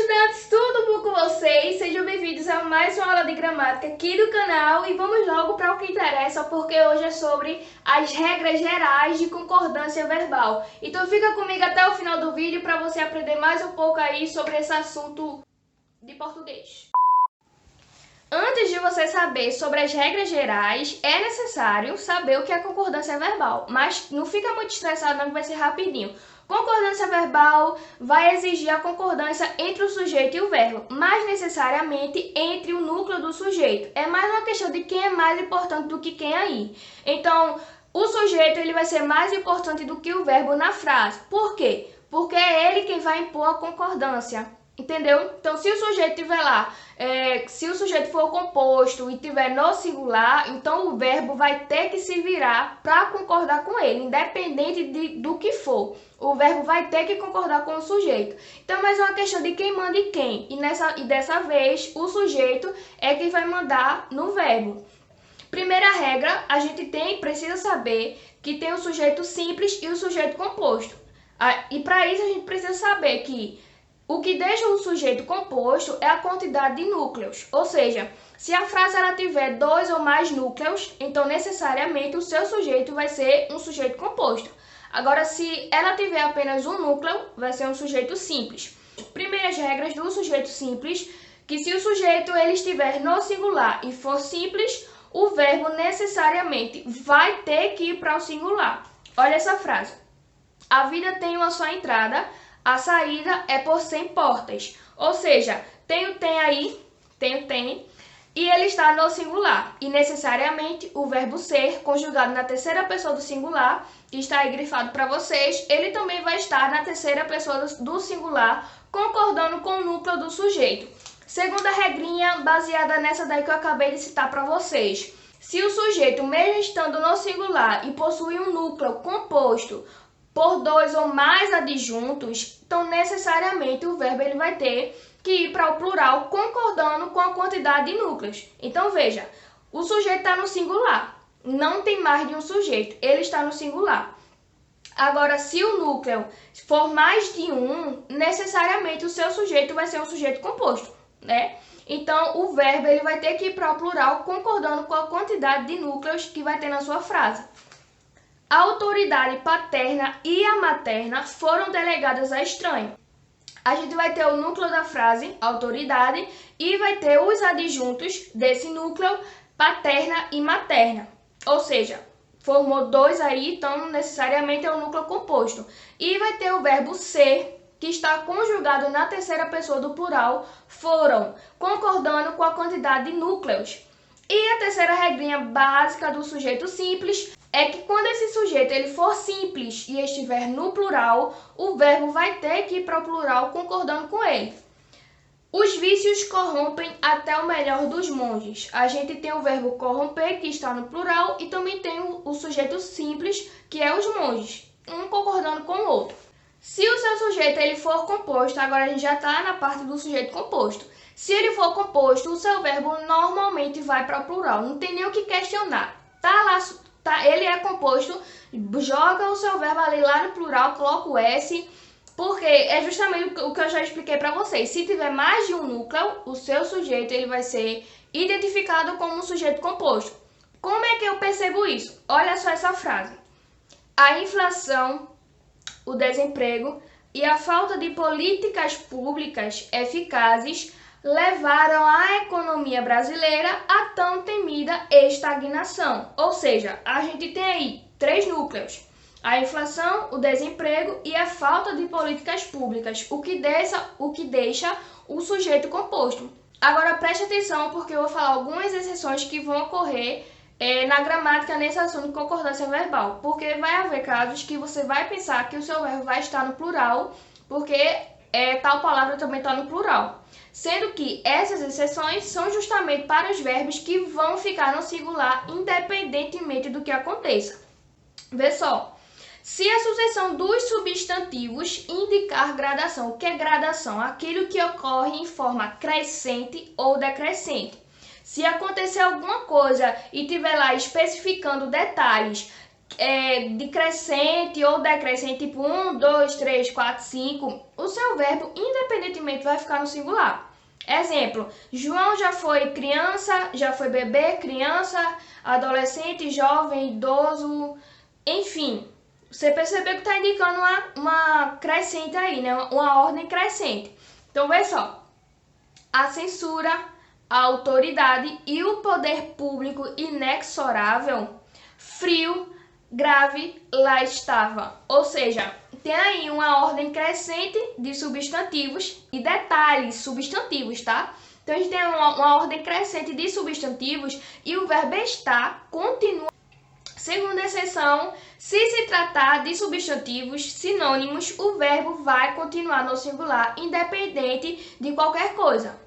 estudantes, tudo bom com vocês? Sejam bem-vindos a mais uma aula de gramática aqui do canal e vamos logo para o que interessa, porque hoje é sobre as regras gerais de concordância verbal. Então fica comigo até o final do vídeo para você aprender mais um pouco aí sobre esse assunto de português. Antes de você saber sobre as regras gerais, é necessário saber o que é concordância verbal, mas não fica muito estressado não, que vai ser rapidinho. Concordância verbal vai exigir a concordância entre o sujeito e o verbo, mais necessariamente entre o núcleo do sujeito. É mais uma questão de quem é mais importante do que quem aí. Então, o sujeito ele vai ser mais importante do que o verbo na frase. Por quê? Porque é ele quem vai impor a concordância. Entendeu? Então, se o sujeito tiver lá, se o sujeito for composto e tiver no singular, então o verbo vai ter que se virar para concordar com ele, independente do que for. O verbo vai ter que concordar com o sujeito. Então, mas é uma questão de quem manda e quem. E dessa vez, o sujeito é quem vai mandar no verbo. Primeira regra, a gente precisa saber que tem o sujeito simples e o sujeito composto. E para isso, a gente precisa saber que o que deixa o sujeito composto é a quantidade de núcleos, ou seja, se a frase ela tiver 2 ou mais núcleos, então necessariamente o seu sujeito vai ser um sujeito composto. Agora, se ela tiver apenas um núcleo, vai ser um sujeito simples. Primeiras regras do sujeito simples, que se o sujeito ele estiver no singular e for simples, o verbo necessariamente vai ter que ir para o singular. Olha essa frase. A vida tem uma só entrada, a saída é por 100 portas. Ou seja, tem aí, e ele está no singular. E necessariamente o verbo ser, conjugado na terceira pessoa do singular, que está aí grifado para vocês, ele também vai estar na terceira pessoa do singular, concordando com o núcleo do sujeito. Segunda regrinha, baseada nessa daí que eu acabei de citar para vocês. Se o sujeito, mesmo estando no singular e possui um núcleo composto por 2 ou mais adjuntos, então necessariamente o verbo ele vai ter que ir para o plural, concordando com a quantidade de núcleos. Então veja, o sujeito está no singular, não tem mais de um sujeito, ele está no singular. Agora, se o núcleo for mais de um, necessariamente o seu sujeito vai ser um sujeito composto, né? Então o verbo ele vai ter que ir para o plural, concordando com a quantidade de núcleos que vai ter na sua frase. A autoridade paterna e a materna foram delegadas a estranho. A gente vai ter o núcleo da frase, autoridade, e vai ter os adjuntos desse núcleo, paterna e materna. Ou seja, formou 2 aí, então necessariamente é um núcleo composto. E vai ter o verbo ser, que está conjugado na terceira pessoa do plural, foram, concordando com a quantidade de núcleos. E a terceira regrinha básica do sujeito simples é que quando esse sujeito ele for simples e estiver no plural, o verbo vai ter que ir para o plural concordando com ele. Os vícios corrompem até o melhor dos monges. A gente tem o verbo corromper, que está no plural, e também tem o sujeito simples, que é os monges, um concordando com o outro. Se o seu sujeito ele for composto, agora a gente já está na parte do sujeito composto. Se ele for composto, o seu verbo normalmente vai para o plural, não tem nem o que questionar. Ele é composto, joga o seu verbo ali lá no plural, coloca o S, porque é justamente o que eu já expliquei para vocês. Se tiver mais de um núcleo, o seu sujeito ele vai ser identificado como um sujeito composto. Como é que eu percebo isso? Olha só essa frase. A inflação, o desemprego e a falta de políticas públicas eficazes levaram a economia brasileira a tão temida estagnação. Ou seja, a gente tem aí 3 núcleos. A inflação, o desemprego e a falta de políticas públicas, o que deixa o sujeito composto. Agora preste atenção, porque eu vou falar algumas exceções que vão ocorrer na gramática nesse assunto de concordância verbal. Porque vai haver casos que você vai pensar que o seu verbo vai estar no plural, porque tal palavra também está no plural. Sendo que essas exceções são justamente para os verbos que vão ficar no singular, independentemente do que aconteça. Vê só. Se a sucessão dos substantivos indicar gradação, o que é gradação? Aquilo que ocorre em forma crescente ou decrescente. Se acontecer alguma coisa e tiver lá especificando detalhes de crescente ou decrescente, tipo 1, 2, 3, 4, 5, o seu verbo, independentemente, vai ficar no singular. Exemplo, João já foi criança, já foi bebê, criança, adolescente, jovem, idoso, enfim. Você percebeu que está indicando uma crescente aí, né? Uma ordem crescente. Então, vê só. A censura, a autoridade e o poder público inexorável, frio, grave, lá estava. Ou seja, tem aí uma ordem crescente de substantivos e detalhes, substantivos, tá? Então, a gente tem uma ordem crescente de substantivos e o verbo estar continua. Segunda exceção, se tratar de substantivos sinônimos, o verbo vai continuar no singular, independente de qualquer coisa.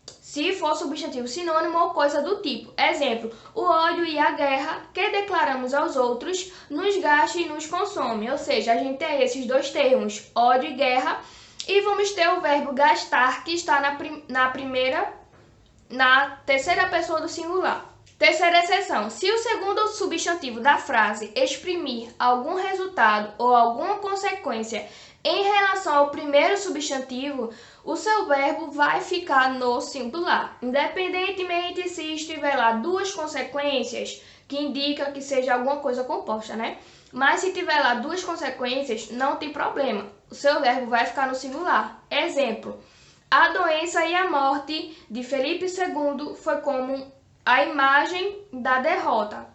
Se for substantivo sinônimo ou coisa do tipo. Exemplo, o ódio e a guerra que declaramos aos outros nos gasta e nos consome. Ou seja, a gente tem esses dois termos, ódio e guerra, e vamos ter o verbo gastar, que está na terceira pessoa do singular. Terceira exceção, se o segundo substantivo da frase exprimir algum resultado ou alguma consequência em relação ao primeiro substantivo, o seu verbo vai ficar no singular, independentemente se estiver lá duas consequências, que indica que seja alguma coisa composta, né? Mas se tiver lá duas consequências, não tem problema, o seu verbo vai ficar no singular. Exemplo, a doença e a morte de Felipe II foi como a imagem da derrota.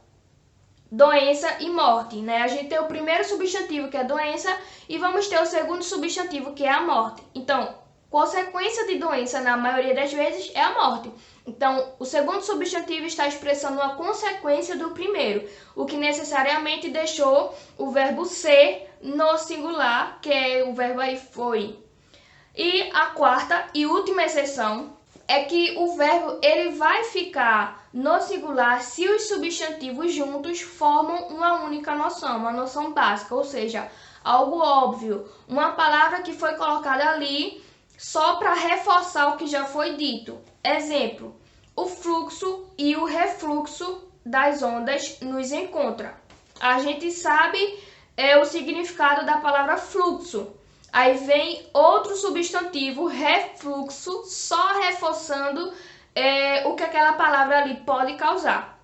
Doença e morte, né? A gente tem o primeiro substantivo, que é doença, e vamos ter o segundo substantivo, que é a morte. Então, consequência de doença, na maioria das vezes, é a morte. Então, o segundo substantivo está expressando uma consequência do primeiro, o que necessariamente deixou o verbo ser no singular, que é o verbo aí foi. E a quarta e última exceção é que o verbo ele vai ficar no singular se os substantivos juntos formam uma única noção, uma noção básica, ou seja, algo óbvio, uma palavra que foi colocada ali só para reforçar o que já foi dito. Exemplo, o fluxo e o refluxo das ondas nos encontra. A gente sabe o significado da palavra fluxo. Aí vem outro substantivo, refluxo, só reforçando o que aquela palavra ali pode causar.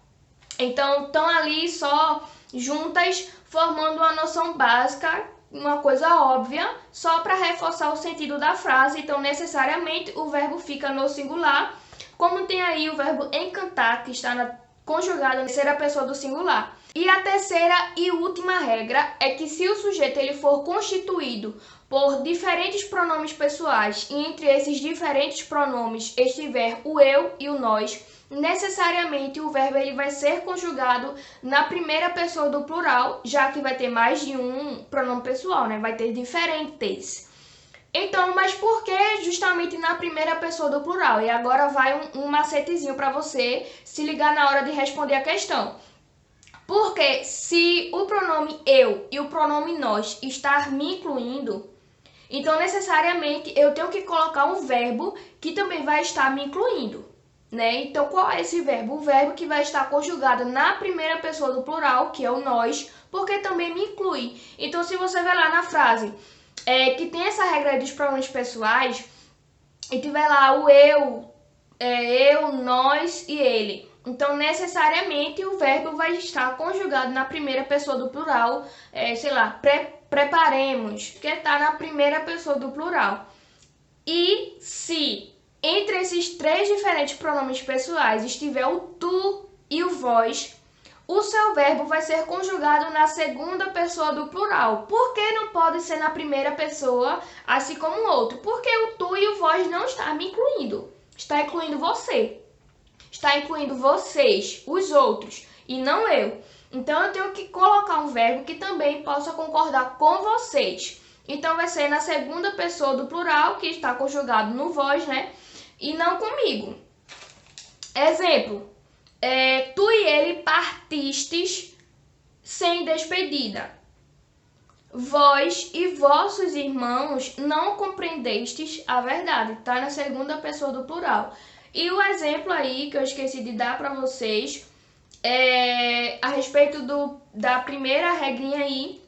Então, estão ali só juntas, formando uma noção básica, uma coisa óbvia, só para reforçar o sentido da frase. Então, necessariamente, o verbo fica no singular, como tem aí o verbo encantar, que está conjugado na terceira pessoa do singular. E a terceira e última regra é que se o sujeito ele for constituído por diferentes pronomes pessoais e entre esses diferentes pronomes estiver o eu e o nós, necessariamente o verbo ele vai ser conjugado na primeira pessoa do plural, já que vai ter mais de um pronome pessoal, né? Vai ter diferentes. Então, mas por que justamente na primeira pessoa do plural? E agora vai um macetezinho para você se ligar na hora de responder a questão. Porque se o pronome eu e o pronome nós estar me incluindo, então necessariamente eu tenho que colocar um verbo que também vai estar me incluindo, né? Então qual é esse verbo? O verbo que vai estar conjugado na primeira pessoa do plural, que é o nós, porque também me inclui. Então se você ver lá na frase que tem essa regra dos pronomes pessoais e tiver lá o eu, nós e ele, então necessariamente o verbo vai estar conjugado na primeira pessoa do plural, sei lá, preparemos, que está na primeira pessoa do plural. E se entre esses três diferentes pronomes pessoais estiver o tu e o vós, o seu verbo vai ser conjugado na segunda pessoa do plural. Por que não pode ser na primeira pessoa, assim como o outro? Porque o tu e o vós não está me incluindo. Está incluindo você. Está incluindo vocês, os outros, e não eu. Então, eu tenho que colocar um verbo que também possa concordar com vocês. Então, vai ser na segunda pessoa do plural, que está conjugado no vós, né? E não comigo. Exemplo. Tu e ele partistes sem despedida. Vós e vossos irmãos não compreendestes a verdade. Tá na segunda pessoa do plural. E o exemplo aí que eu esqueci de dar para vocês a respeito da primeira regrinha aí,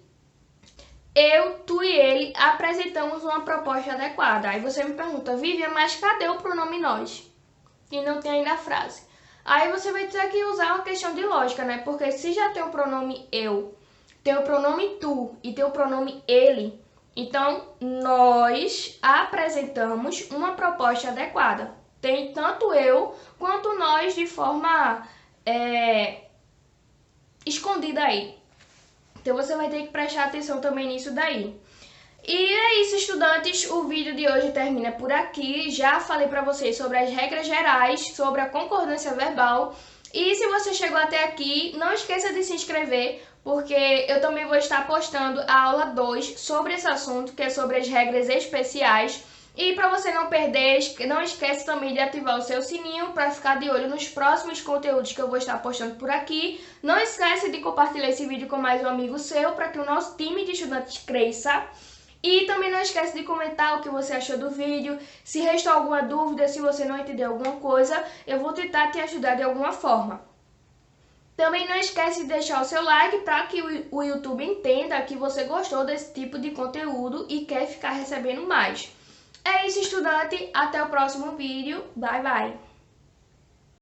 eu, tu e ele apresentamos uma proposta adequada. Aí você me pergunta, Vivian, mas cadê o pronome nós? E não tem aí na frase. Aí você vai ter que usar uma questão de lógica, né? Porque se já tem o pronome eu, tem o pronome tu e tem o pronome ele, então nós apresentamos uma proposta adequada. Tem tanto eu quanto nós de forma escondida aí. Então você vai ter que prestar atenção também nisso daí. E é isso, estudantes, o vídeo de hoje termina por aqui. Já falei para vocês sobre as regras gerais, sobre a concordância verbal. E se você chegou até aqui, não esqueça de se inscrever, porque eu também vou estar postando a aula 2 sobre esse assunto, que é sobre as regras especiais. E para você não perder, não esquece também de ativar o seu sininho para ficar de olho nos próximos conteúdos que eu vou estar postando por aqui. Não esquece de compartilhar esse vídeo com mais um amigo seu para que o nosso time de estudantes cresça. E também não esquece de comentar o que você achou do vídeo. Se restou alguma dúvida, se você não entendeu alguma coisa, eu vou tentar te ajudar de alguma forma. Também não esquece de deixar o seu like para que o YouTube entenda que você gostou desse tipo de conteúdo e quer ficar recebendo mais. É isso, estudante. Até o próximo vídeo. Bye, bye.